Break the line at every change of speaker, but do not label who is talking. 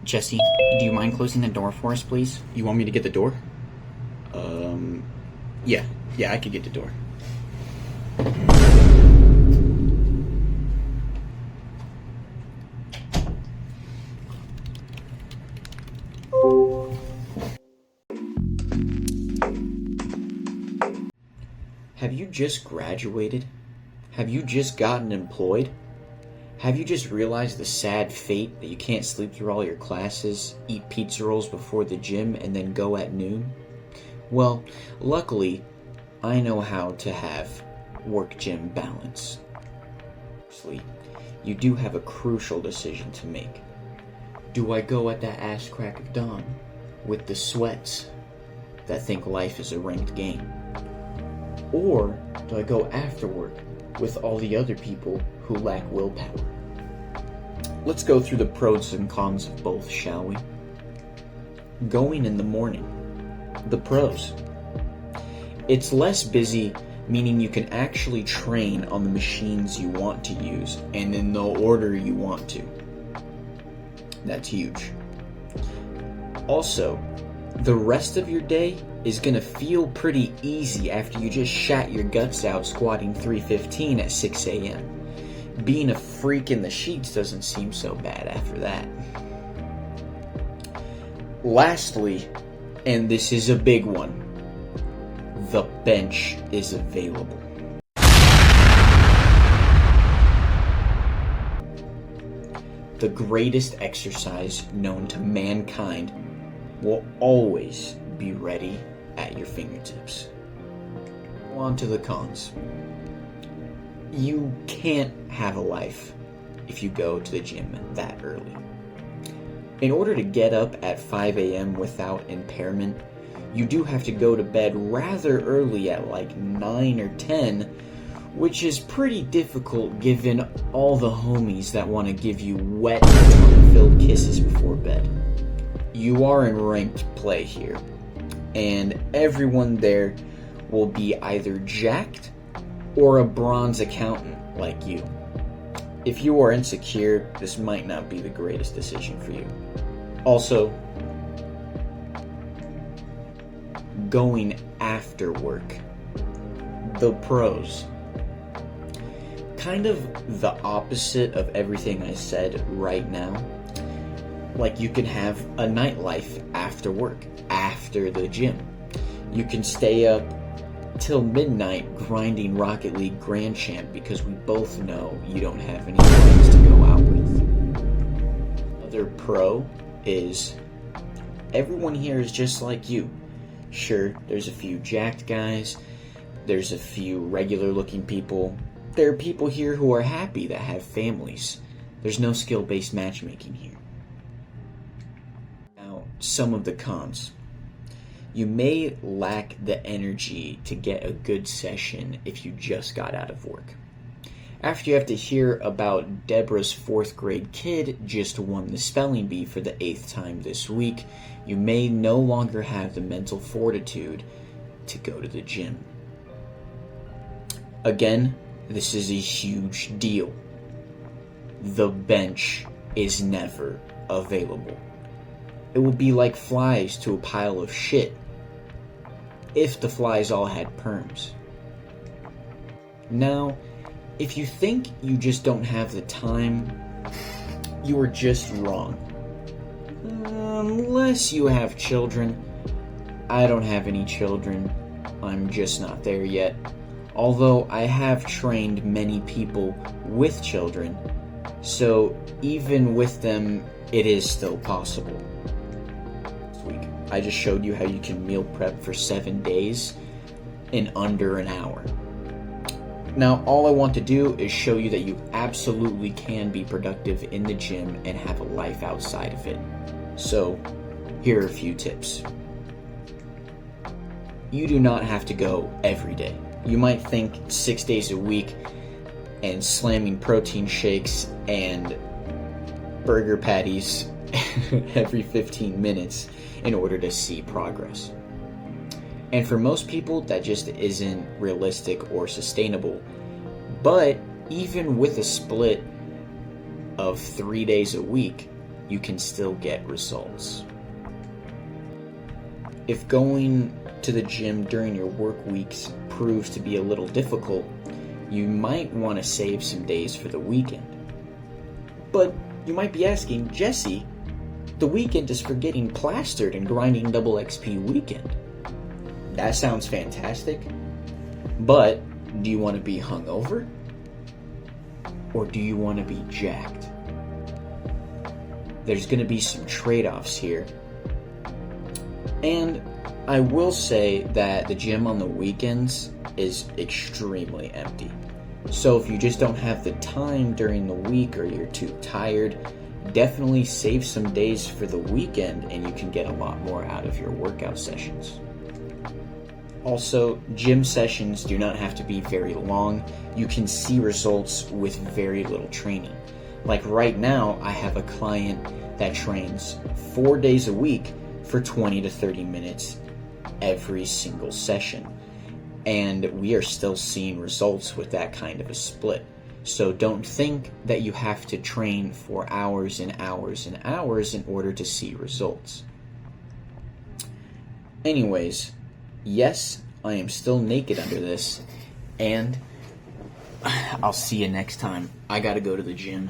Jesse, do you mind closing the door for us, please?
You want me to get the door? Yeah. Yeah, I could get the door.
Have you just graduated? Have you just gotten employed? Have you just realized the sad fate that you can't sleep through all your classes, eat pizza rolls before the gym, and then go at noon? Well, luckily, I know how to have work-gym balance. Firstly, you do have a crucial decision to make. Do I go at that ass crack of dawn with the sweats that think life is a ranked game? Or do I go after work with all the other people who lack willpower? Let's go through the pros and cons of both, shall we? Going in the morning. The pros. It's less busy, meaning you can actually train on the machines you want to use and in the order you want to. That's huge. Also, the rest of your day is going to feel pretty easy after you just shat your guts out squatting 315 at 6 a.m. Being a freak in the sheets doesn't seem so bad after that. Lastly, and this is a big one, the bench is available. The greatest exercise known to mankind will always be ready at your fingertips. On to the cons. You can't have a life if you go to the gym that early. In order to get up at 5 a.m. without impairment, you do have to go to bed rather early at like 9 or 10, which is pretty difficult given all the homies that want to give you wet, tongue-filled kisses before bed. You are in ranked play here, and everyone there will be either jacked or a bronze accountant like you. If you are insecure, this might not be the greatest decision for you. Also, going after work. The pros. Kind of the opposite of everything I said right now. Like, you can have a nightlife after work, after the gym. You can stay up till midnight grinding Rocket League Grand Champ because we both know you don't have any friends to go out with. Another pro is everyone here is just like you. Sure, there's a few jacked guys, there's a few regular looking people. There are people here who are happy that have families. There's no skill-based matchmaking here. Now, some of the cons. You may lack the energy to get a good session if you just got out of work. After you have to hear about Deborah's 4th grade kid just won the spelling bee for the 8th time this week, you may no longer have the mental fortitude to go to the gym. Again, this is a huge deal. The bench is never available. It will be like flies to a pile of shit if the flies all had perms. Now, if you think you just don't have the time, you are just wrong. Unless you have children. I don't have any children. I'm just not there yet. Although I have trained many people with children, so even with them, it is still possible. This week, I just showed you how you can meal prep for 7 days in under an hour. Now, all I want to do is show you that you absolutely can be productive in the gym and have a life outside of it. So, here are a few tips. You do not have to go every day. You might think 6 days a week and slamming protein shakes and burger patties every 15 minutes in order to see progress. And for most people, that just isn't realistic or sustainable. But even with a split of 3 days a week, you can still get results. If going to the gym during your work weeks proves to be a little difficult, you might want to save some days for the weekend. But you might be asking, Jesse, the weekend is for getting plastered and grinding double XP weekend. That sounds fantastic, but do you want to be hungover? Or do you want to be jacked? There's going to be some trade-offs here. And I will say that the gym on the weekends is extremely empty. So if you just don't have the time during the week or you're too tired, definitely save some days for the weekend and you can get a lot more out of your workout sessions. Also, gym sessions do not have to be very long. You can see results with very little training. Like right now, I have a client that trains 4 days a week for 20 to 30 minutes every single session. And we are still seeing results with that kind of a split. So don't think that you have to train for hours and hours and hours in order to see results. Anyways, yes, I am still naked under this, and I'll see you next time. I gotta go to the gym.